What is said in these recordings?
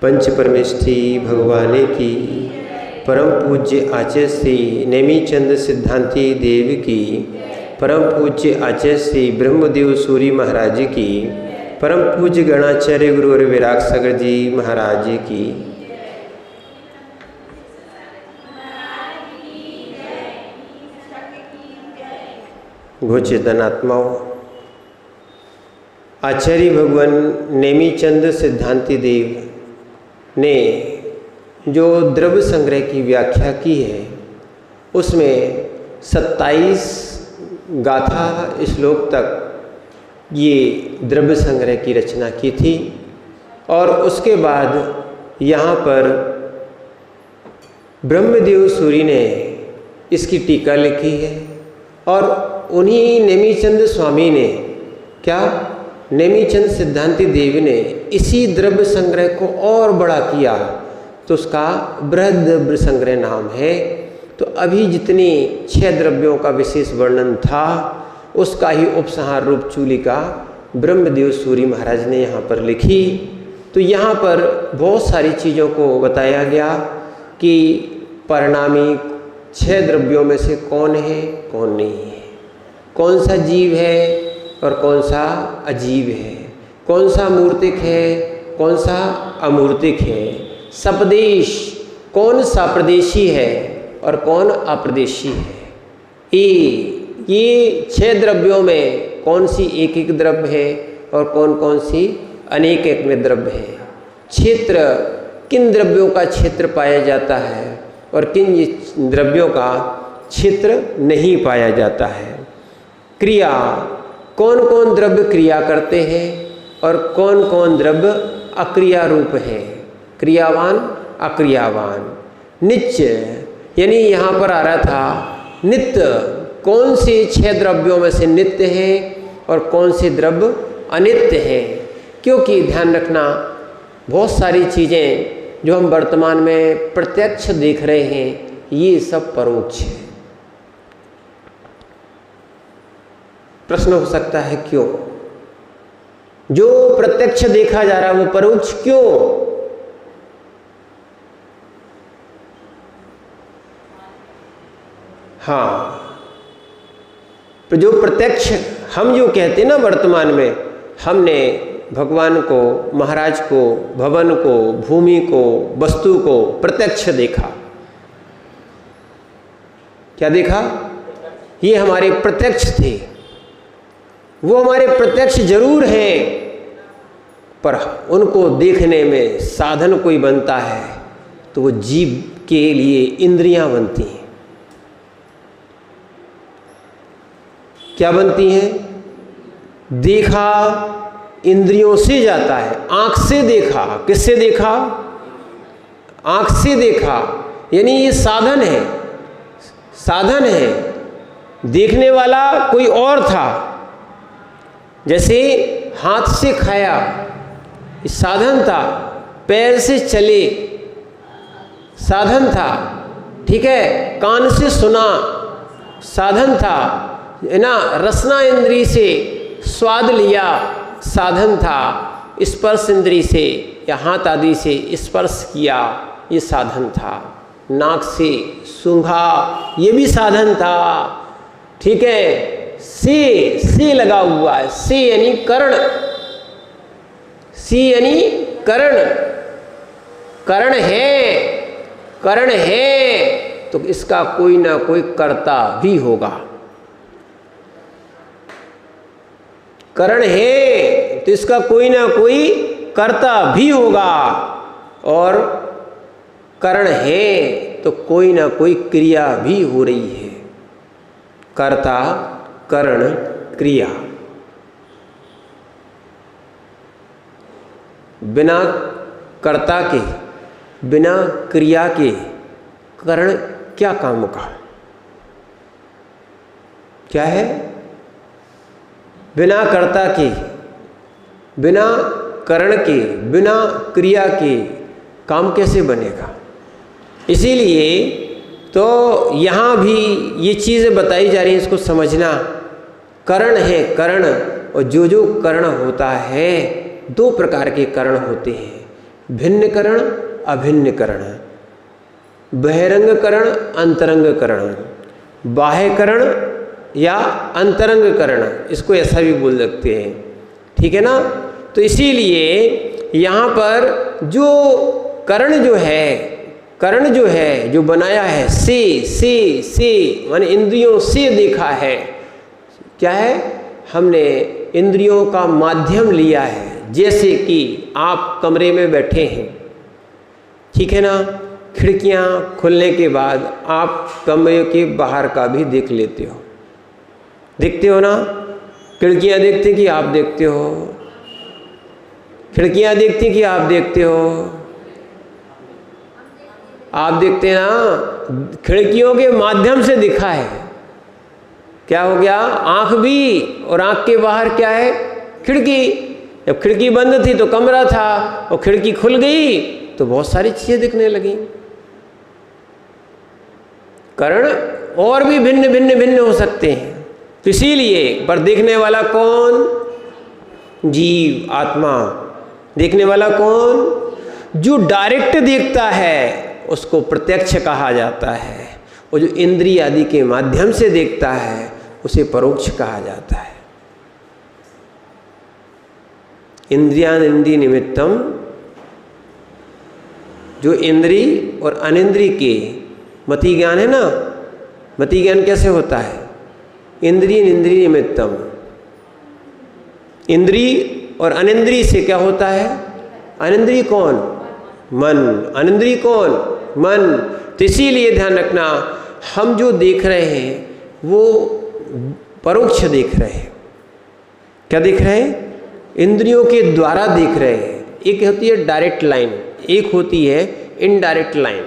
पंच परमेष्ठी भगवाने की, परम पूज्य आचार्य श्री नेमीचंद सिद्धांती देव की, परम पूज्य आचार्य श्री ब्रह्मदेव सूरी महाराज की, परम पूज्य गणाचार्य गुरु और विराग सागर जी महाराज की। गोचेतन आत्माओं, आचार्य भगवान नेमीचंद सिद्धांती देव ने जो द्रव्य संग्रह की व्याख्या की है उसमें 27 गाथा श्लोक तक ये द्रव्य संग्रह की रचना की थी और उसके बाद यहाँ पर ब्रह्मदेव सूरी ने इसकी टीका लिखी है और उन्हीं नेमीचंद स्वामी ने नेमीचंद सिद्धांती देव ने इसी द्रव्य संग्रह को और बड़ा किया तो उसका बृहद द्रव्य संग्रह नाम है। तो अभी जितनी 6 द्रव्यों का विशेष वर्णन था उसका ही उपसंहार रूप चूलिका ब्रह्मदेव सूरी महाराज ने यहाँ पर लिखी। तो यहाँ पर बहुत सारी चीज़ों को बताया गया कि परिणामी 6 द्रव्यों में से कौन है कौन नहीं है, कौन सा जीव है और कौन सा अजीव है, कौन सा मूर्तिक है कौन सा अमूर्तिक है, सपदेश कौन साप्रदेशी है और कौन अप्रदेशी है। ये 6 द्रव्यों में कौन सी एक एक द्रव्य है और कौन कौन सी अनेक एक में द्रव्य है। क्षेत्र किन द्रव्यों का क्षेत्र पाया जाता है और किन द्रव्यों का क्षेत्र नहीं पाया जाता है। क्रिया कौन कौन द्रव्य क्रिया करते हैं और कौन कौन द्रव्य अक्रिया रूप है, क्रियावान अक्रियावान। नित्य यानी यहाँ पर आ रहा था नित्य, कौन से 6 द्रव्यों में से नित्य है और कौन से द्रव्य अनित्य है। क्योंकि ध्यान रखना बहुत सारी चीज़ें जो हम वर्तमान में प्रत्यक्ष देख रहे हैं ये सब परोक्ष है। प्रश्न हो सकता है क्यों जो प्रत्यक्ष देखा जा रहा है वो परोक्ष क्यों? हाँ, तो जो प्रत्यक्ष हम जो कहते हैं ना वर्तमान में, हमने भगवान को, महाराज को, भवन को, भूमि को, वस्तु को प्रत्यक्ष देखा। क्या देखा? ये हमारे प्रत्यक्ष थे, वो हमारे प्रत्यक्ष जरूर हैं पर उनको देखने में साधन कोई बनता है तो वो जीव के लिए इंद्रियां बनती हैं। क्या बनती हैं? देखा इंद्रियों से जाता है, आंख से देखा। किससे देखा? आंख से देखा, यानी ये साधन है, साधन है। देखने वाला कोई और था, जैसे हाथ से खाया ये साधन था, पैर से चले साधन था, ठीक है, कान से सुना साधन था, है ना, रसना इंद्री से स्वाद लिया साधन था, स्पर्श इंद्री से या हाथ आदि से स्पर्श किया ये साधन था, नाक से सूंघा ये भी साधन था, ठीक है। से लगा हुआ है, से यानी कर्ण, सी यानी कर्ण, कर्ण है, कर्ण है तो इसका कोई ना कोई कर्ता भी होगा। कर्ण है तो इसका कोई ना कोई कर्ता भी होगा और कर्ण है तो कोई ना कोई क्रिया भी हो रही है। कर्ता कर्ण क्रिया, बिना कर्ता के बिना क्रिया के कर्ण क्या काम का? क्या है? बिना कर्ता के, बिना कर्ण के, बिना क्रिया के काम कैसे बनेगा? इसीलिए तो यहाँ भी ये चीज़ें बताई जा रही हैं, इसको समझना। कर्ण है, कर्ण, और जो कर्ण होता है 2 प्रकार के कर्ण होते हैं। भिन्नकरण अभिन्नकरण, बहिरंगकरण अंतरंगकरण, बाह्यकरण या अंतरंगकरण, इसको ऐसा भी बोल सकते हैं, ठीक है ना। तो इसीलिए यहाँ पर जो करण जो है जो बनाया है से माने इंद्रियों से देखा है, क्या है, हमने इंद्रियों का माध्यम लिया है। जैसे कि आप कमरे में बैठे हैं, ठीक है ना, खिड़कियाँ खुलने के बाद आप कमरे के बाहर का भी देख लेते हो, देखते हो ना, खिड़कियाँ देखते कि आप देखते हो, खिड़कियाँ देखती कि आप देखते हो, आप देखते हैं ना, खिड़कियों के माध्यम से दिखा है। क्या हो गया, आँख भी, और आँख के बाहर क्या है, खिड़की। जब खिड़की बंद थी तो कमरा था, और खिड़की खुल गई तो बहुत सारी चीज़ें दिखने लगी। करण और भी भिन्न भिन्न भिन्न हो सकते हैं। तो इसीलिए पर देखने वाला कौन, जीव, आत्मा। देखने वाला कौन, जो डायरेक्ट देखता है उसको प्रत्यक्ष कहा जाता है, और जो इंद्रिय आदि के माध्यम से देखता है उसे परोक्ष कहा जाता है। इंद्रियानंदी निमित्तम, जो इंद्रिय और अनिंद्रिय के मति ज्ञान है ना, मति ज्ञान कैसे होता है, इंद्रिय इंद्रिय निमित्तम, इंद्रिय और अनिंद्रिय से क्या होता है, अनिंद्रिय कौन, मन, अनिंद्रिय कौन, मन। तो इसीलिए ध्यान रखना, हम जो देख रहे हैं वो परोक्ष देख रहे हैं। क्या देख रहे हैं, इंद्रियों के द्वारा देख रहे हैं। एक होती है डायरेक्ट लाइन, एक होती है इनडायरेक्ट लाइन।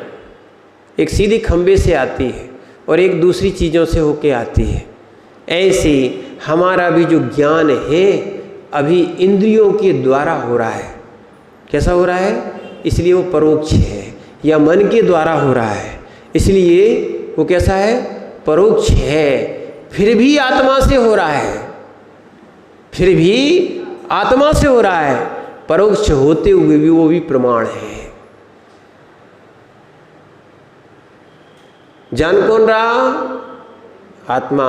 एक सीधी खंबे से आती है और एक दूसरी चीज़ों से होके आती है। ऐसे हमारा भी जो ज्ञान है अभी इंद्रियों के द्वारा हो रहा है। कैसा हो रहा है, इसलिए वो परोक्ष है, या मन के द्वारा हो रहा है, इसलिए वो कैसा है, परोक्ष है। फिर भी आत्मा से हो रहा है, फिर भी आत्मा से हो रहा है, परोक्ष होते हुए भी वो भी प्रमाण है। जान कौन रहा, आत्मा।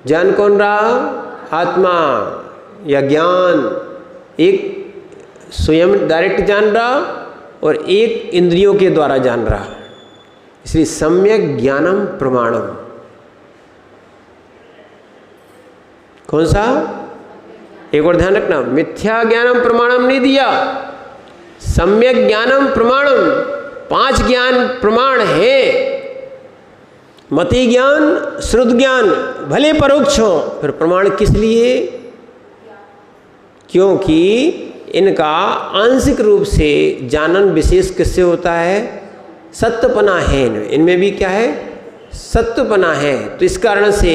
जान कौन रहा, आत्मा या ज्ञान। एक स्वयं डायरेक्ट जान रहा और एक इंद्रियों के द्वारा जान रहा, इसलिए सम्यक ज्ञानम प्रमाणम। कौन सा, एक और ध्यान रखना, मिथ्या ज्ञानम प्रमाणम नहीं दिया, सम्यक ज्ञानम प्रमाणम। 5 ज्ञान प्रमाण है, मति ज्ञान, श्रुत ज्ञान, भले परोक्ष हो, फिर प्रमाण किस लिए, क्योंकि इनका आंशिक रूप से जानन विशेष किससे होता है, सत्वपना है, इनमें भी क्या है, सत्वपना है। तो इस कारण से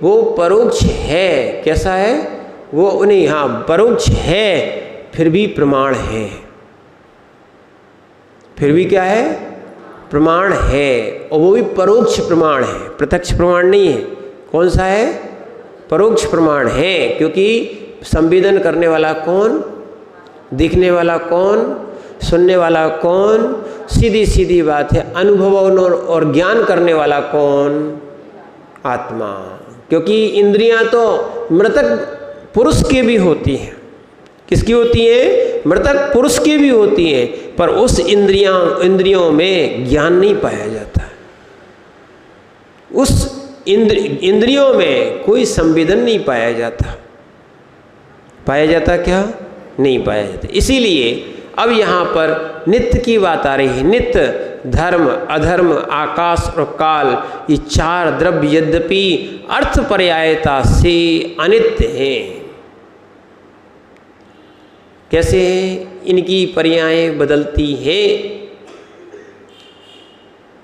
वो परोक्ष है। कैसा है वो, नहीं, हाँ, परोक्ष है, फिर भी प्रमाण है, फिर भी क्या है, प्रमाण है, और वो भी परोक्ष प्रमाण है, प्रत्यक्ष प्रमाण नहीं है। कौन सा है, परोक्ष प्रमाण है, क्योंकि संवेदन करने वाला कौन, देखने वाला कौन, सुनने वाला कौन, सीधी सीधी बात है, अनुभव और ज्ञान करने वाला कौन, आत्मा। क्योंकि इंद्रियां तो मृतक पुरुष के भी होती हैं। किसकी होती है, मृतक पुरुष की भी होती है, पर उस इंद्रियों में ज्ञान नहीं पाया जाता। उस इंद्रियों में कोई संवेदन नहीं पाया जाता। पाया जाता क्या, नहीं पाया जाता। इसीलिए अब यहाँ पर नित्य की बात आ रही है। नित्य, धर्म, अधर्म, आकाश और काल, ये 4 द्रव्य यद्यपि अर्थ पर्यायता से अनित्य हैं। कैसे हैं, इनकी पर्यायें बदलती हैं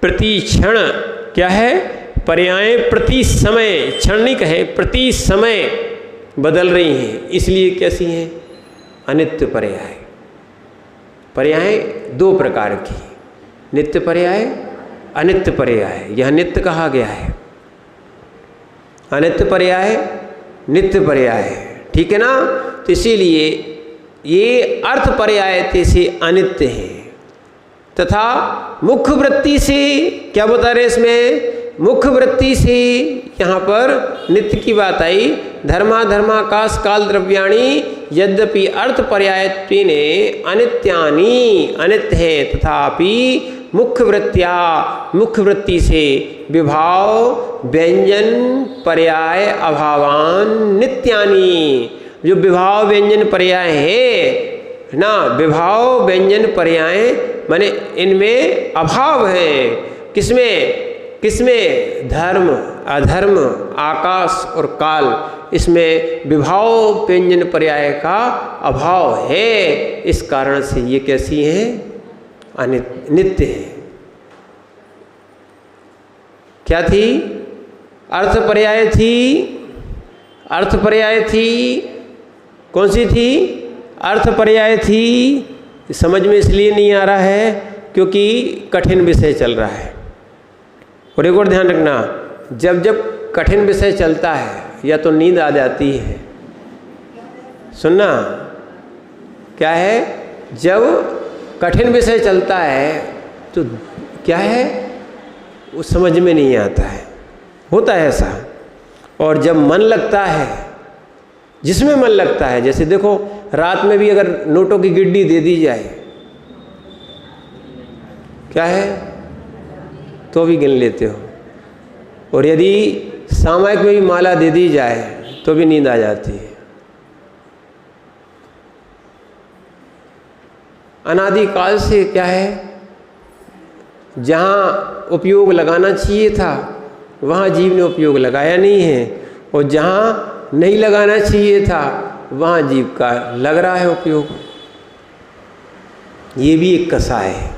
प्रति क्षण। क्या है, पर्यायें प्रति समय, क्षण नहीं कहे, प्रति समय बदल रही हैं। इसलिए कैसी हैं, अनित्य पर्याय। पर्याय 2 प्रकार की, नित्य पर्याय, अनित्य पर्याय। यह नित्य कहा गया है, अनित्य पर्याय, नित्य पर्याय, ठीक है ना। तो इसीलिए ये अर्थ पर्यायते से अनित्य है। तथा मुख्य वृत्ति से क्या बता रहे इसमें, मुख्य वृत्ति से यहाँ पर नित्य की बात आई। धर्माकाश काल द्रव्याणि यद्यपि अर्थ पर्यायत्वेन अनित्यानि अनित्य है, तथापि मुख्य वृत्ति से विभाव व्यंजन पर्याय अभावान नित्यानि। जो विभाव व्यंजन पर्याय है ना, विभाव व्यंजन पर्याय माने इनमें अभाव है। किसमें धर्म अधर्म आकाश और काल, इसमें विभाव व्यंजन पर्याय का अभाव है। इस कारण से ये कैसी है, नित्य है। क्या थी, अर्थ पर्याय थी। कौन सी थी, अर्थ पर्याय थी। समझ में इसलिए नहीं आ रहा है क्योंकि कठिन विषय चल रहा है। और एक और ध्यान रखना, जब कठिन विषय चलता है या तो नींद आ जाती है। सुनना, क्या है, जब कठिन विषय चलता है तो क्या है, वो समझ में नहीं आता है, होता है ऐसा। और जब मन लगता है, जिसमें मन लगता है, जैसे देखो रात में भी अगर नोटों की गिड्डी दे दी जाए, क्या है, तो भी गिन लेते हो। और यदि सामयिक में भी माला दे दी जाए तो भी नींद आ जाती है। अनादिकाल से क्या है, जहाँ उपयोग लगाना चाहिए था वहाँ जीव ने उपयोग लगाया नहीं है, और जहाँ नहीं लगाना चाहिए था वहाँ जीव का लग रहा है उपयोग। ये भी एक कसाय है,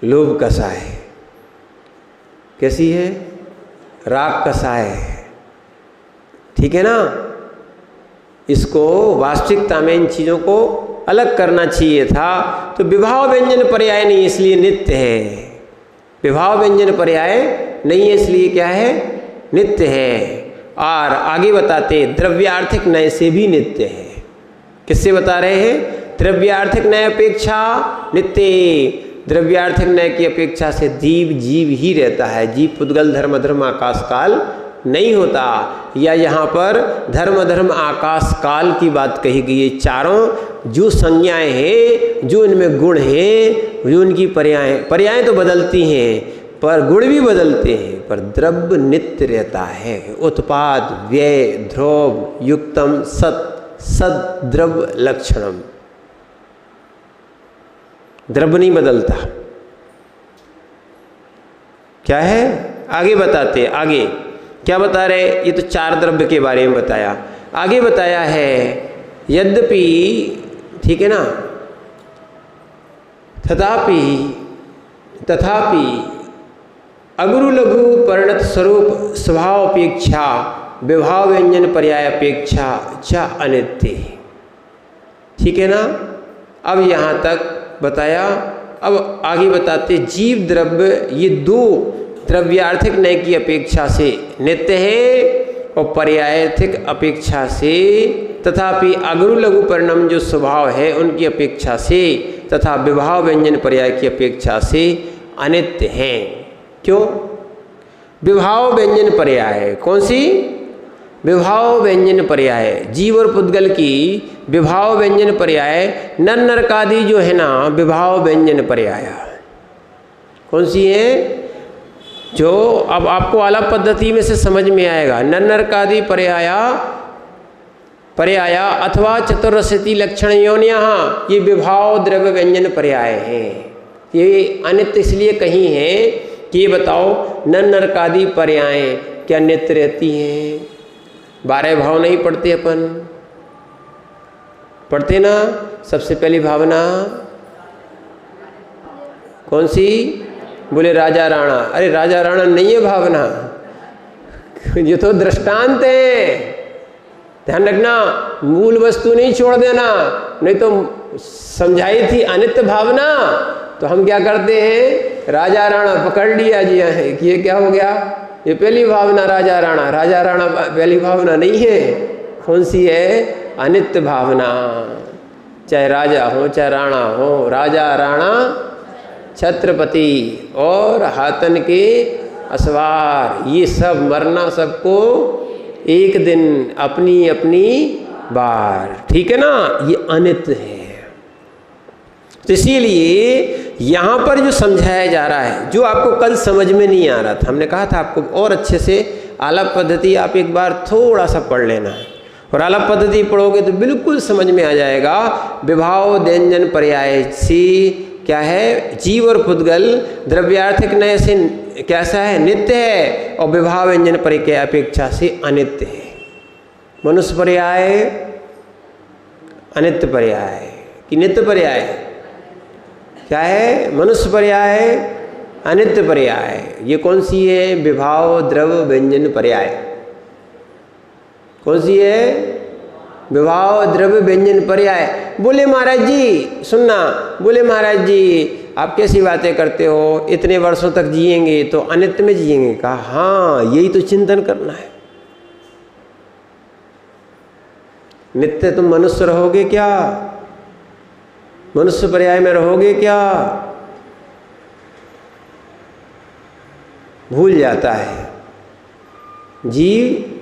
लोभ कसाय है। कैसी है, राग कसाय है। ठीक है ना, इसको वास्तविकता में इन चीज़ों को अलग करना चाहिए था। तो विभाव व्यंजन पर्याय नहीं, इसलिए नित्य है। विभाव व्यंजन पर्याय नहीं है, इसलिए क्या है, नित्य है। और आगे बताते द्रव्यार्थिक नय से भी नित्य है। किससे बता रहे हैं, द्रव्यार्थिक नय अपेक्षा नित्य। द्रव्यार्थिक नय की अपेक्षा से जीव ही रहता है। जीव पुद्गल धर्म अधर्म आकाश काल नहीं होता। या यहाँ पर धर्म धर्म आकाश काल की बात कही गई है। चारों जो संज्ञाएं हैं, जो इनमें गुण हैं, जो उनकी पर्यायें तो बदलती हैं पर गुण भी बदलते हैं, पर द्रव्य नित्य रहता है। उत्पाद व्यय ध्रुव युक्तम सद द्रव्य लक्षणम। द्रव्य नहीं बदलता। क्या है, आगे बताते, आगे क्या बता रहे, ये तो चार द्रव्य के बारे में बताया। आगे बताया है यद्यपि, ठीक है ना, तथापि अगुरु लघु परिणत स्वरूप स्वभाव अपेक्षा विभाव व्यंजन पर्याय अपेक्षा च अनित्य। ठीक है ना, अब यहाँ तक बताया। अब आगे बताते जीव द्रव्य ये दो द्रव्यार्थिक नय की अपेक्षा से नित्य है और पर्यायर्थिक अपेक्षा से, तथापि अगुरु लघु परिणाम जो स्वभाव है उनकी अपेक्षा से तथा विभाव व्यंजन पर्याय की अपेक्षा से अनित्य हैं। क्यों, विभाव व्यंजन पर्याय कौन सी, विभाव व्यंजन पर्याय जीव और पुद्गल की विभाव व्यंजन पर्याय नर नरकादि जो है ना, विभाव व्यंजन पर्याय कौन सी है, जो अब आपको अलग पद्धति में से समझ में आएगा। नर नरकादि पर्याया अथवा चतुर्रसति लक्षण योनिया, ये विभाव द्रव्य व्यंजन पर्याय हैं। ये अनित्य इसलिए कहीं है कि ये बताओ नर नरकादि पर्याय क्या नित्य रहती हैं। 12 भाव नहीं पढ़ते अपन, पढ़ते ना। सबसे पहली भावना कौन सी, बोले राजा राणा। अरे राजा राणा नहीं है भावना, ये तो दृष्टांत है। ध्यान रखना, मूल वस्तु नहीं छोड़ देना, नहीं तो समझाई थी अनित्य भावना तो हम क्या करते हैं, राजा राणा पकड़ लिया जी है कि ये क्या हो गया, ये पहली भावना राजा राणा। राजा राणा पहली भावना नहीं है। कौन सी है, अनित्य भावना। चाहे राजा हो चाहे राणा हो, राजा राणा छत्रपति और हाथन के असवार, ये सब मरना सबको एक दिन, अपनी अपनी बार। ठीक है ना, ये अनित्य है। तो इसीलिए यहाँ पर जो समझाया जा रहा है, जो आपको कल समझ में नहीं आ रहा था, हमने कहा था आपको और अच्छे से आलाप पद्धति आप एक बार थोड़ा सा पढ़ लेना है, और आलाप पद्धति पढ़ोगे तो बिल्कुल समझ में आ जाएगा। विभाव व्यंजन पर्याय सी क्या है, जीव और पुद्गल द्रव्यार्थिक नय से कैसा है, नित्य है, और विभाव व्यंजन पर्याय की अपेक्षा से अनित्य है। मनुष्य पर्याय अनित्य पर्याय कि नित्य पर्याय क्या है, मनुष्य पर्याय अनित्य पर्याय। ये कौन सी है, विभाव द्रव्य व्यंजन पर्याय। कौन सी है, विभाव द्रव्य व्यंजन पर्याय। बोले महाराज जी सुनना, बोले महाराज जी आप कैसी बातें करते हो, इतने वर्षों तक जिएंगे तो अनित्य में जिएंगे। कहा हाँ, यही तो चिंतन करना है। नित्य तुम मनुष्य रहोगे क्या, मनुष्य पर्याय में रहोगे क्या? भूल जाता है जीव,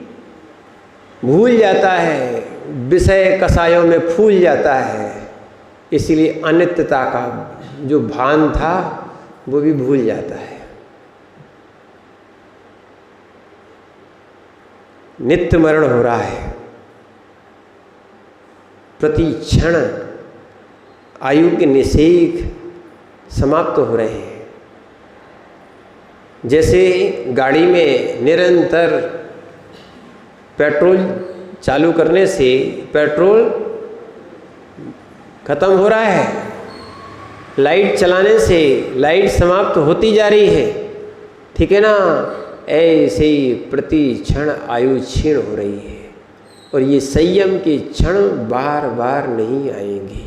भूल जाता है, विषय कसायों में फूल जाता है, इसलिए अनित्यता का जो भान था वो भी भूल जाता है। नित्य मरण हो रहा है, प्रति क्षण आयु के निषेध समाप्त हो रहे हैं। जैसे गाड़ी में निरंतर पेट्रोल चालू करने से पेट्रोल खत्म हो रहा है, लाइट चलाने से लाइट समाप्त होती जा रही है, ठीक है ना, ऐसे ही प्रति क्षण आयु क्षीण हो रही है। और ये संयम के क्षण बार बार नहीं आएंगे।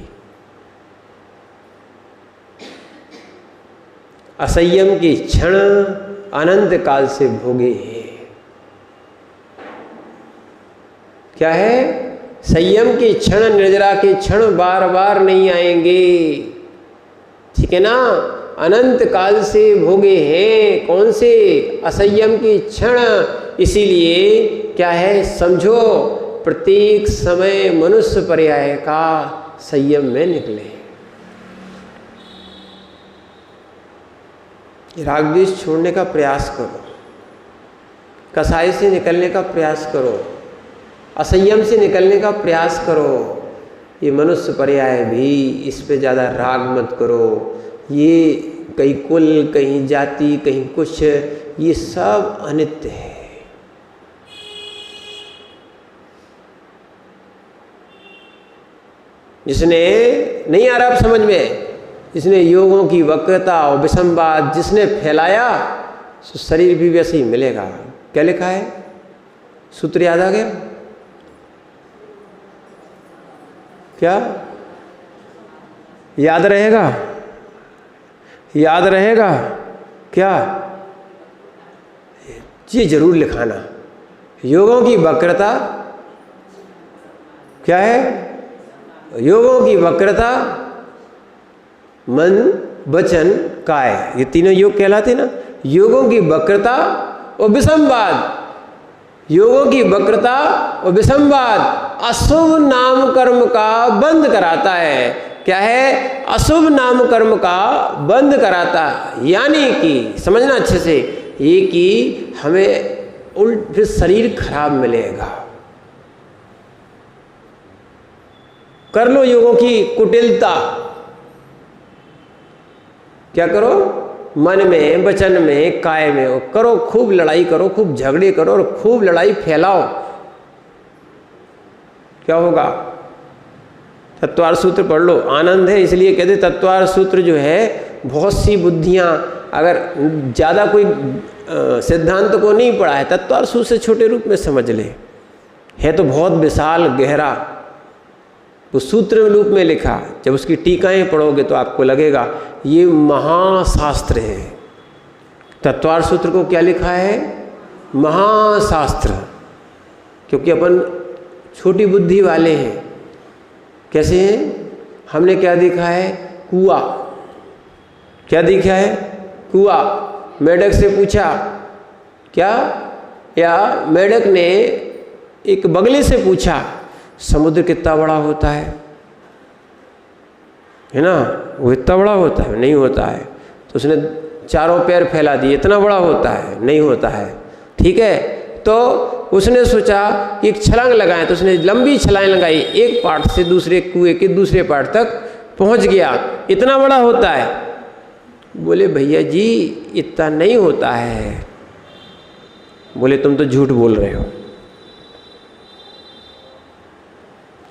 असंयम के क्षण अनंत काल से भोगे हैं। क्या है, संयम के क्षण, निर्जरा के क्षण बार बार नहीं आएंगे, ठीक है ना, अनंत काल से भोगे हैं। कौन से, असंयम के क्षण। इसीलिए क्या है, समझो प्रत्येक समय मनुष्य पर्याय का संयम में निकले। राग द्वेष छोड़ने का प्रयास करो, कसाई से निकलने का प्रयास करो, असंयम से निकलने का प्रयास करो। ये मनुष्य पर्याय भी, इस पे ज़्यादा राग मत करो। ये कहीं कुल, कहीं जाति, कहीं कुछ, ये सब अनित्य है। जिसने नहीं आ रहा समझ में, जिसने योगों की वक्रता और विषमवाद जिसने फैलाया, तो शरीर भी वैसे ही मिलेगा। क्या लिखा है, सूत्र याद आ गया क्या? याद रहेगा, याद रहेगा क्या? ये जरूर लिखाना। योगों की वक्रता क्या है, योगों की वक्रता मन वचन काय, ये तीनों योग कहलाते ना। योगों की वक्रता और विषमवाद, योगों की वक्रता और विषमवाद अशुभ नाम कर्म का बंद कराता है। क्या है, अशुभ नाम कर्म का बंद कराता है। यानी कि समझना अच्छे से, ये कि हमें उल्ट फिर शरीर खराब मिलेगा। कर लो योगों की कुटिलता। क्या करो, मन में, वचन में, काय में करो, खूब लड़ाई करो, खूब झगड़े करो और खूब लड़ाई फैलाओ। क्या होगा, तत्वार सूत्र पढ़ लो, आनंद है। इसलिए कहते तत्वार सूत्र जो है, बहुत सी बुद्धियां, अगर ज़्यादा कोई सिद्धांत को नहीं पढ़ा है, तत्वार सूत्र से छोटे रूप में समझ ले। है तो बहुत विशाल गहरा, वो सूत्र रूप में लिखा। जब उसकी टीकाएं पढ़ोगे तो आपको लगेगा ये महाशास्त्र है। तत्वार सूत्र को क्या लिखा है, महाशास्त्र। क्योंकि अपन छोटी बुद्धि वाले हैं, कैसे हैं? हमने क्या देखा है? कुआं। क्या देखा है? कुआं। मेढक से पूछा क्या, या मेढक ने एक बगले से पूछा समुद्र कितना बड़ा होता है ना? वो इतना बड़ा होता है? नहीं होता है। तो उसने चारों पैर फैला दिए, इतना बड़ा होता है? नहीं होता है। ठीक है, तो उसने सोचा कि एक छलांग लगाएं, तो उसने लंबी छलांग लगाई, एक पार्ट से दूसरे कुएं के दूसरे पार्ट तक पहुंच गया। इतना बड़ा होता है? बोले भैया जी इतना नहीं होता है। बोले तुम तो झूठ बोल रहे हो।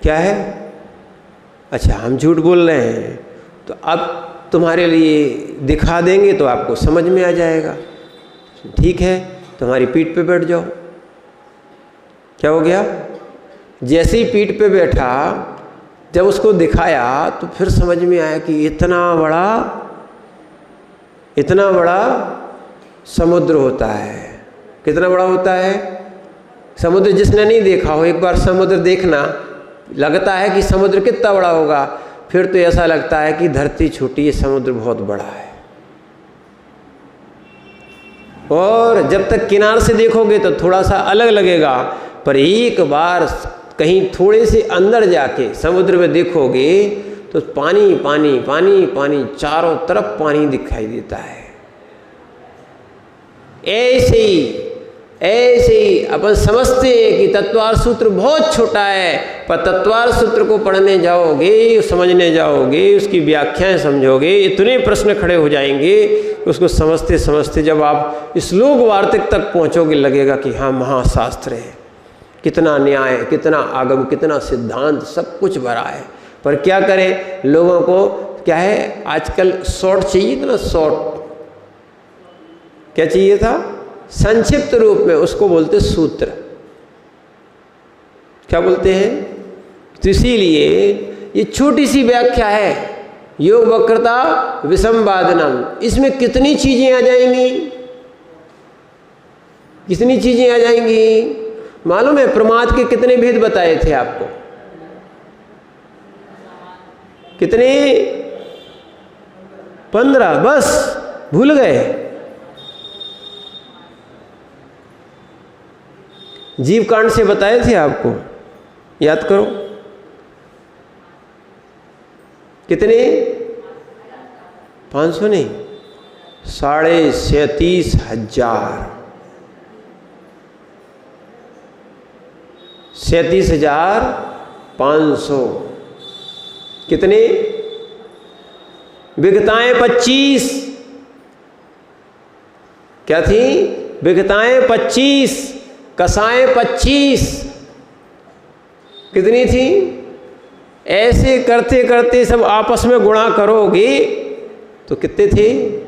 क्या है? अच्छा हम झूठ बोल रहे हैं, तो अब तुम्हारे लिए दिखा देंगे तो आपको समझ में आ जाएगा। ठीक है, तुम्हारी पीठ पे बैठ जाओ। क्या हो गया? जैसे ही पीठ पे बैठा, जब उसको दिखाया तो फिर समझ में आया कि इतना बड़ा समुद्र होता है। कितना बड़ा होता है समुद्र? जिसने नहीं देखा हो, एक बार समुद्र देखना, लगता है कि समुद्र कितना बड़ा होगा, फिर तो ऐसा लगता है कि धरती छोटी है, समुद्र बहुत बड़ा है। और जब तक किनार से देखोगे तो थोड़ा सा अलग लगेगा, पर एक बार कहीं थोड़े से अंदर जाके समुद्र में देखोगे तो पानी पानी पानी पानी, चारों तरफ पानी दिखाई देता है। ऐसे ही अपन समझते हैं कि तत्वार सूत्र बहुत छोटा है, पर तत्वार सूत्र को पढ़ने जाओगे, समझने जाओगे, उसकी व्याख्याएं समझोगे, इतने प्रश्न खड़े हो जाएंगे, उसको समझते समझते जब आप श्लोक वार्तिक तक पहुंचोगे, लगेगा कि हाँ महाशास्त्र है, कितना न्याय, कितना आगम, कितना सिद्धांत, सब कुछ भरा है। पर क्या करें, लोगों को क्या है आजकल शॉर्ट चाहिए था ना, शॉर्ट। क्या चाहिए था? संक्षिप्त रूप में, उसको बोलते सूत्र। क्या बोलते हैं? तो इसीलिए ये छोटी सी व्याख्या है, योग वक्रता विसंवादनम। इसमें कितनी चीजें आ जाएंगी, कितनी चीजें आ जाएंगी मालूम है? प्रमाद के कितने भेद बताए थे आपको? कितने? 15। बस भूल गए? जीव कांड से बताए थे आपको, याद करो। कितने? 500 नहीं, 37,500। 37,500। कितने? विगताएं 25। क्या थी? विगताएं 25, कसाएं 25। कितनी थी? ऐसे करते करते सब आपस में गुणा करोगे तो कितने थे?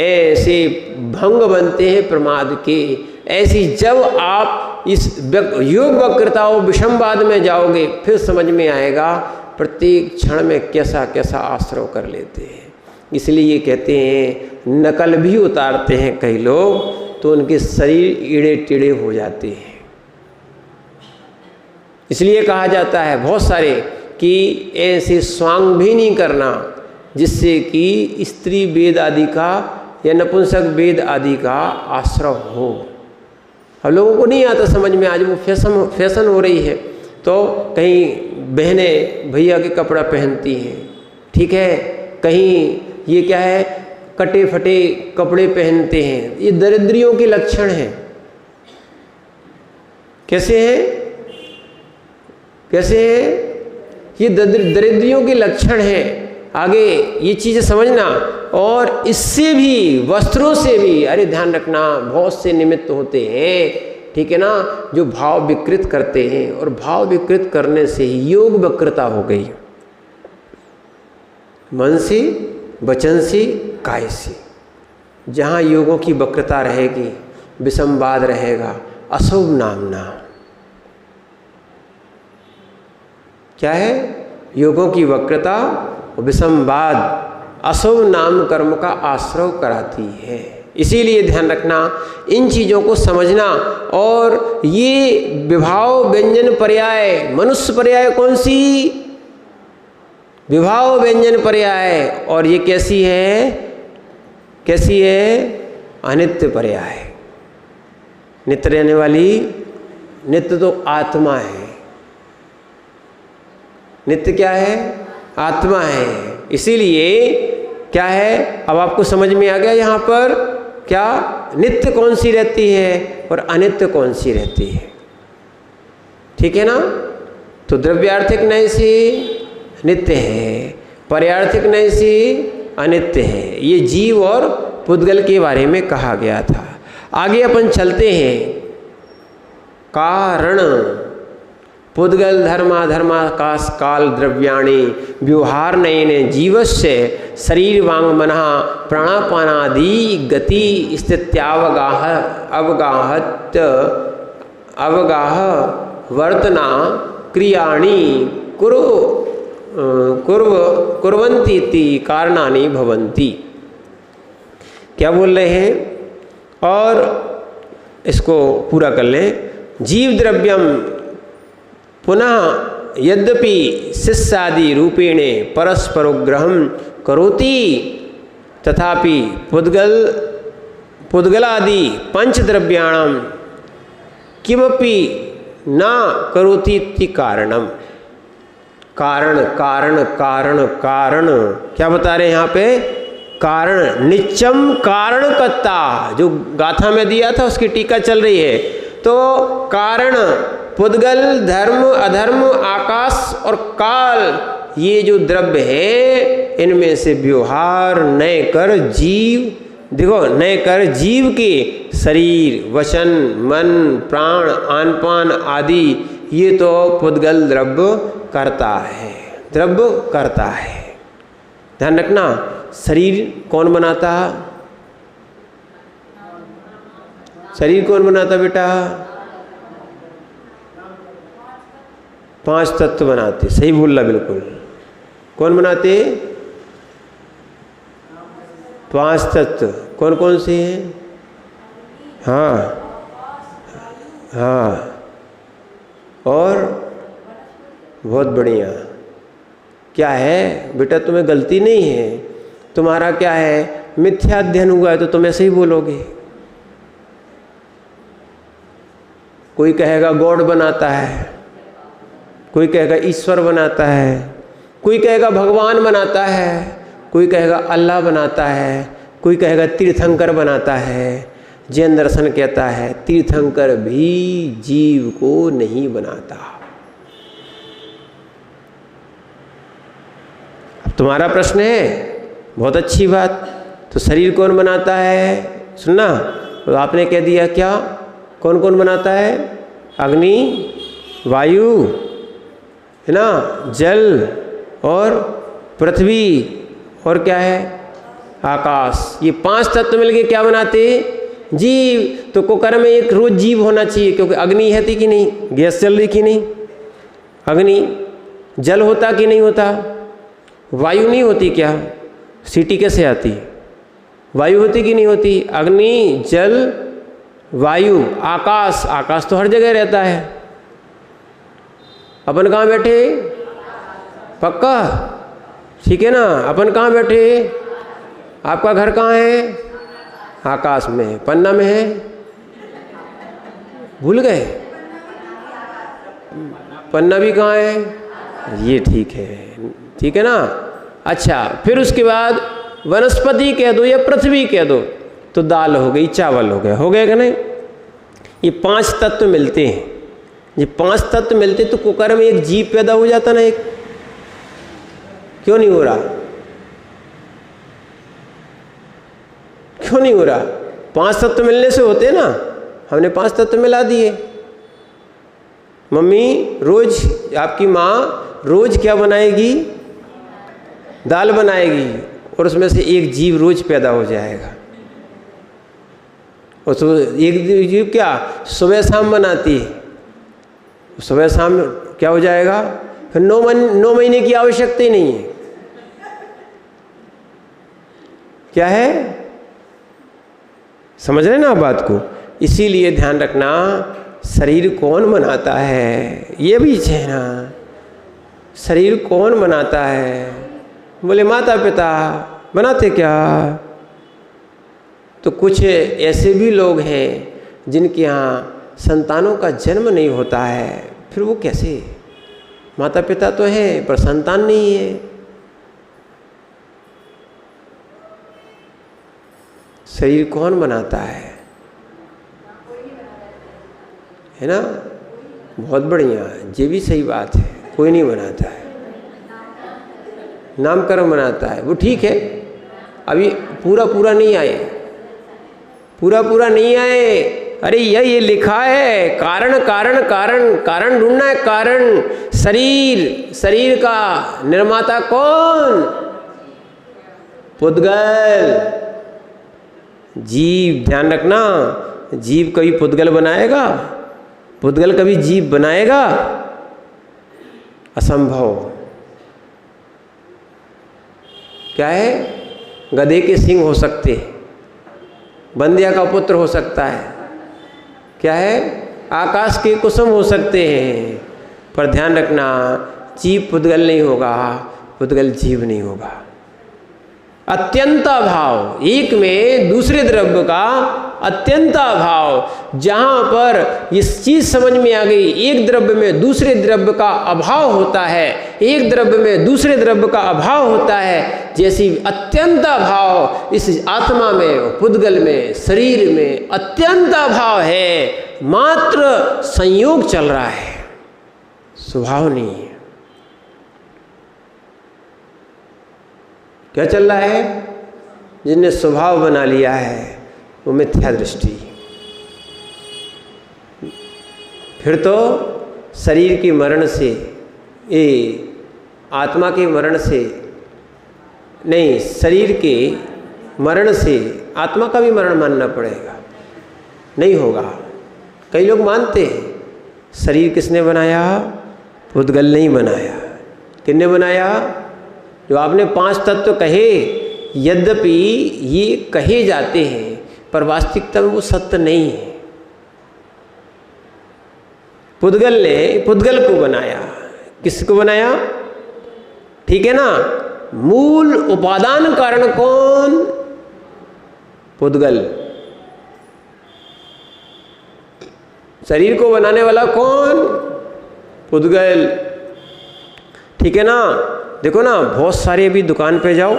ऐसे भंग बनते हैं प्रमाद के। ऐसी जब आप इस योग वक्रता और विषमवाद में जाओगे, फिर समझ में आएगा प्रत्येक क्षण में कैसा कैसा आश्रय कर लेते हैं। इसलिए ये कहते हैं नकल भी उतारते हैं कई लोग, तो उनके शरीर ईड़े टीड़े हो जाते हैं। इसलिए कहा जाता है बहुत सारे कि ऐसे स्वांग भी नहीं करना जिससे कि स्त्री वेद आदि का या नपुंसक वेद आदि का आश्रय हो। हम लोगों को नहीं आता समझ में, आज वो फैशन हो रही है, तो कहीं बहनें भैया के कपड़ा पहनती हैं, ठीक है, कहीं ये क्या है कटे फटे कपड़े पहनते हैं। ये दरिद्रियों के लक्षण हैं। कैसे हैं? कैसे हैं? ये दरिद्रियों के लक्षण हैं। आगे ये चीज़ें समझना। और इससे भी, वस्त्रों से भी, अरे ध्यान रखना, बहुत से निमित्त होते हैं, ठीक है ना, जो भाव विकृत करते हैं, और भाव विकृत करने से ही योग वक्रता हो गई। मन से, वचन से, काय से। जहाँ योगों की वक्रता रहेगी, विसंवाद रहेगा, अशुभ नामना। क्या है? योगों की वक्रता, विसंवाद, अशुभ नाम कर्म का आश्रय कराती है। इसीलिए ध्यान रखना, इन चीज़ों को समझना। और ये विभाव व्यंजन पर्याय, मनुष्य पर्याय कौन सी? विभाव व्यंजन पर्याय, और ये कैसी है, कैसी है, अनित्य पर्याय। नित्य रहने वाली, नित्य तो आत्मा है, नित्य क्या है, आत्मा है। इसीलिए क्या है, अब आपको समझ में आ गया यहाँ पर क्या नित्य कौन सी रहती है और अनित्य कौन सी रहती है, ठीक है ना। तो द्रव्यार्थिक नैसी नित्य है, पर्यार्थिक नैसी अनित्य है। ये जीव और पुद्गल के बारे में कहा गया था। आगे अपन चलते हैं। कारण पुद्गल धर्माधर्माकाश काल द्रव्याणि व्यवहार नयने जीवस्य शरीर वांग मनः प्राणापानादि गति स्थित्यावगाह अवगाहत अवगाह वर्तना क्रियाणि कुर्वन्ति इति कारणानि भवन्ति। क्या बोल रहे हैं, और इसको पूरा कर लें। जीव द्रव्यम पुनः यद्यपि शिष्यादि रूपेणे परस्परोग्रहं करोति तथापि पुद्गलादि पंचद्रव्याणां किमपि न करोति इति कारणम। कारण कारण कारण कारण क्या बता रहे हैं यहाँ पे, कारण नित्यम कारण कर्ता, जो गाथा में दिया था उसकी टीका चल रही है। तो कारण पुद्गल धर्म अधर्म आकाश और काल, ये जो द्रव्य है इनमें से व्यवहार नए कर जीव, देखो नए कर जीव के शरीर वचन मन प्राण आनपान आदि ये तो पुद्गल द्रव्य करता है, द्रव्य करता है। ध्यान रखना, शरीर कौन बनाता, शरीर कौन बनाता बेटा, 5 तत्व बनाते। सही बोल रहा बिल्कुल। कौन बनाते, 5 तत्व। कौन कौन से हैं, हाँ हाँ, और बहुत बढ़िया। क्या है बेटा, तुम्हें गलती नहीं है, तुम्हारा क्या है मिथ्या अध्ययन हुआ है तो तुम ऐसे ही बोलोगे। कोई कहेगा गॉड बनाता है, कोई कहेगा ईश्वर बनाता है, कोई कहेगा भगवान बनाता है, कोई कहेगा अल्लाह बनाता है, कोई कहेगा तीर्थंकर बनाता है। जैन दर्शन कहता है तीर्थंकर भी जीव को नहीं बनाता। अब तुम्हारा प्रश्न है, बहुत अच्छी बात, तो शरीर कौन बनाता है, सुनना। तो आपने कह दिया क्या, कौन कौन बनाता है, अग्नि वायु है ना, जल और पृथ्वी और क्या है आकाश। ये 5 तत्व मिलके क्या बनाते, जीव। तो कुकर में एक रोज जीव होना चाहिए, क्योंकि अग्नि है थी कि नहीं, गैस चल रही कि नहीं, अग्नि। जल होता कि नहीं होता, वायु नहीं होती क्या, सीटी कैसे आती, वायु होती कि नहीं होती, अग्नि जल वायु आकाश। आकाश तो हर जगह रहता है। अपन कहाँ बैठे, पक्का, ठीक है ना। अपन कहाँ बैठे, आपका घर कहाँ है, आकाश में है, पन्ना में है, भूल गए, पन्ना भी कहाँ है, ये ठीक है, ठीक है ना। अच्छा, फिर उसके बाद वनस्पति कह दो या पृथ्वी कह दो तो दाल हो गई, चावल हो गया, हो गया कि नहीं। ये 5 तत्व मिलते हैं, ये 5 तत्व मिलते तो कुकर में एक जीव पैदा हो जाता ना एक, क्यों नहीं हो रहा, क्यों नहीं हो रहा। 5 तत्व मिलने से होते ना, हमने 5 तत्व मिला दिए। मम्मी रोज, आपकी माँ रोज क्या बनाएगी, दाल बनाएगी, और उसमें से एक जीव रोज पैदा हो जाएगा। और तो एक जीव क्या सुबह शाम बनाती है, सुबह शाम क्या हो जाएगा, फिर 9 महीने की आवश्यकता ही नहीं है। क्या है, समझ रहे ना आप बात को। इसीलिए ध्यान रखना, शरीर कौन बनाता है ये भी है ना, शरीर कौन बनाता है? बोले माता पिता। बनाते क्या? तो कुछ ऐसे भी लोग हैं जिनके यहाँ संतानों का जन्म नहीं होता है, फिर वो कैसे? माता पिता तो हैं पर संतान नहीं है। शरीर कौन बनाता है ना? बहुत बढ़िया, ये भी सही बात है, कोई नहीं बनाता है, नामकरण बनाता है। वो ठीक है, अभी पूरा नहीं आए, पूरा नहीं आए। अरे ये लिखा है कारण कारण कारण कारण ढूंढना है, कारण। शरीर का निर्माता कौन? पुद्गल, जीव। ध्यान रखना, जीव कभी पुद्गल बनाएगा? पुद्गल कभी जीव बनाएगा? असंभव। क्या है? गधे के सिंग हो सकते, बंदिया का पुत्र हो सकता है। क्या है? आकाश के कुसुम हो सकते हैं, पर ध्यान रखना जीव पुद्गल नहीं होगा, पुद्गल जीव नहीं होगा। अत्यंत अभाव, एक में दूसरे द्रव्य का अत्यंत अभाव। जहाँ पर इस चीज समझ में आ गई, एक द्रव्य में दूसरे द्रव्य का अभाव होता है, एक द्रव्य में दूसरे द्रव्य का अभाव होता है, जैसी अत्यंत अभाव इस आत्मा में, पुद्गल में, शरीर में अत्यंत अभाव है। मात्र संयोग चल रहा है, स्वभाव नहीं है। क्या चल रहा है? जिसने स्वभाव बना लिया है वो मिथ्या दृष्टि। फिर तो शरीर के मरण से, ये आत्मा के मरण से नहीं, शरीर के मरण से आत्मा का भी मरण मानना पड़ेगा, नहीं होगा। कई लोग मानते हैं शरीर किसने बनाया? पुद्गल नहीं बनाया। किसने बनाया? जो आपने 5 तत्व कहे, यद्यपि ये कहे जाते हैं पर वास्तविकता में वो सत्य नहीं है। पुद्गल ने पुद्गल को बनाया। किसको बनाया? ठीक है ना? मूल उपादान कारण कौन? पुद्गल। शरीर को बनाने वाला कौन? पुद्गल। ठीक है ना? देखो ना, बहुत सारे अभी दुकान पे जाओ,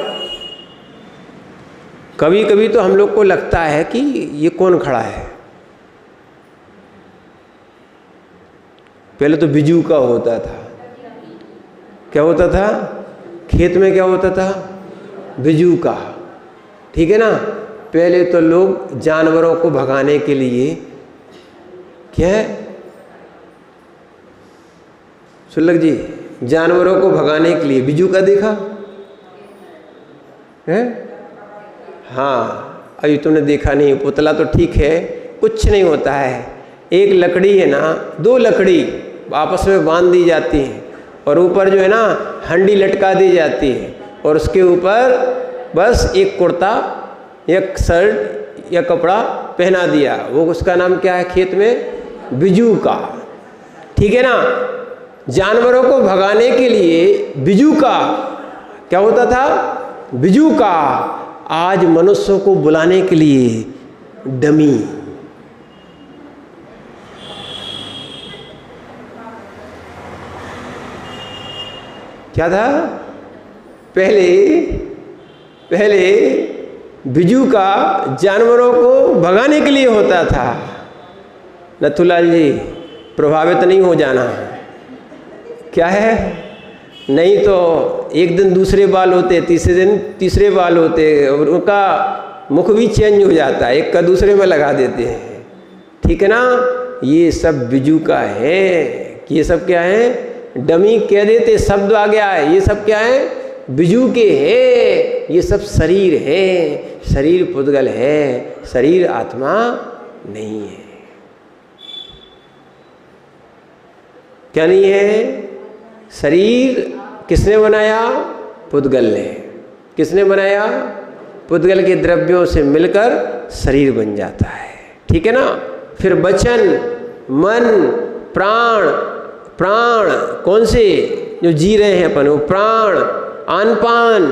कभी कभी तो हम लोग को लगता है कि ये कौन खड़ा है। पहले तो बिजू का होता था। क्या होता था? खेत में क्या होता था? बिजू का। ठीक है ना? पहले तो लोग जानवरों को भगाने के लिए, क्या है सुलग जी, जानवरों को भगाने के लिए बिजू का देखा है? हाँ, अभी तुमने देखा नहीं। पुतला तो ठीक है, कुछ नहीं होता है। एक लकड़ी है ना, 2 लकड़ी आपस में बांध दी जाती हैं और ऊपर जो है ना हंडी लटका दी जाती है और उसके ऊपर बस एक कुर्ता, एक शर्ट या कपड़ा पहना दिया। वो उसका नाम क्या है खेत में? बिजू का। ठीक है ना? जानवरों को भगाने के लिए बिजू का क्या होता था? बिजू का। आज मनुष्यों को बुलाने के लिए डमी। क्या था? पहले बिजू का जानवरों को भगाने के लिए होता था। नथुलाल जी, प्रभावित नहीं हो जाना। क्या है? नहीं तो एक दिन दूसरे बाल होते, तीसरे दिन तीसरे बाल होते और उनका मुख भी चेंज हो जाता है, एक का दूसरे में लगा देते हैं। ठीक है ना? ये सब बिजू का है। ये सब क्या है? डमी कह देते, शब्द आ गया है। ये सब क्या है? बिजू के है। ये सब शरीर है। शरीर पुद्गल है, शरीर आत्मा नहीं है। क्या नहीं है? शरीर किसने बनाया? पुद्गल ने। किसने बनाया? पुद्गल के द्रव्यों से मिलकर शरीर बन जाता है। ठीक है ना? फिर वचन, मन, प्राण, प्राण कौन से? जो जी रहे हैं अपन, वो प्राण, आन पान,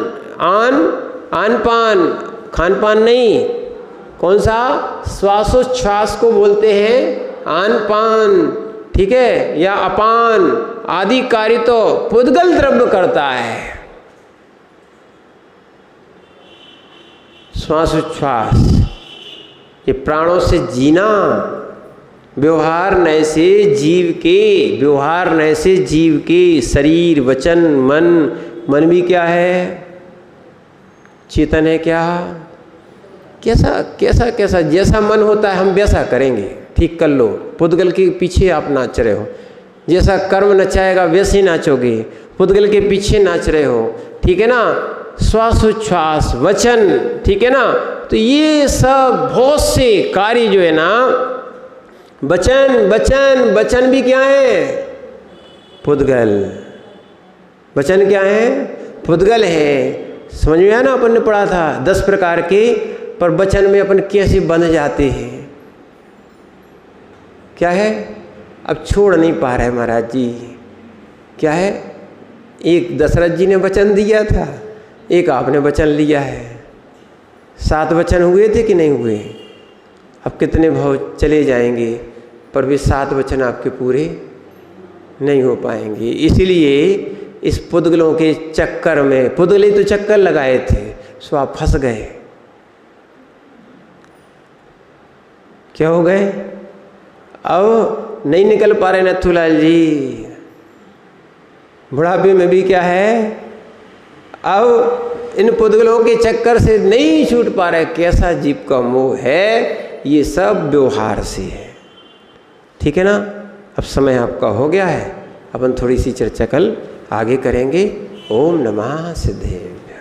आन पान, खान पान नहीं, कौन सा, श्वासोच्छ्वास को बोलते हैं आन पान, ठीक है, या अपान आदि कार्य तो पुद्गल द्रव्य करता है। श्वासोच्छ्वास, ये प्राणों से जीना, व्यवहार नय से जीव के, व्यवहार नय से जीव के शरीर वचन मन, मन भी क्या है, चेतन है क्या, कैसा कैसा कैसा, जैसा मन होता है हम वैसा करेंगे, ठीक कर लो, पुद्गल के पीछे आप नाच रहे हो, जैसा कर्म नचाएगा वैसे ही नाचोगे, पुद्गल के पीछे नाच रहे हो, ठीक है ना, श्वासोच्छ्वास वचन, ठीक है ना, तो ये सब बहुत से कार्य जो है ना, वचन वचन वचन भी क्या है, पुद्गल, वचन क्या है, पुद्गल है। समझ में आया ना, अपन ने पढ़ा था 10 प्रकार के, पर वचन में अपन कैसे बंध जाते हैं, क्या है, अब छोड़ नहीं पा रहे महाराज जी, क्या है, एक दशरथ जी ने वचन दिया था, एक आपने वचन लिया है, 7 वचन हुए थे कि नहीं हुए, अब कितने भाव चले जाएंगे, पर वे 7 वचन आपके पूरे नहीं हो पाएंगे। इसलिए इस पुद्गलों के चक्कर में, पुद्गले तो चक्कर लगाए थे, सो आप फंस गए, क्या हो गए, अब नहीं निकल पा रहे नथुलाल जी, बुढ़ापे में भी क्या है, अब इन पुद्गलों के चक्कर से नहीं छूट पा रहे, कैसा जीव का मोह है, ये सब व्यवहार से है, ठीक है ना। अब समय आपका हो गया है, अपन थोड़ी सी चर्चा कल आगे करेंगे। ओम नमः सिद्धेभ्यः।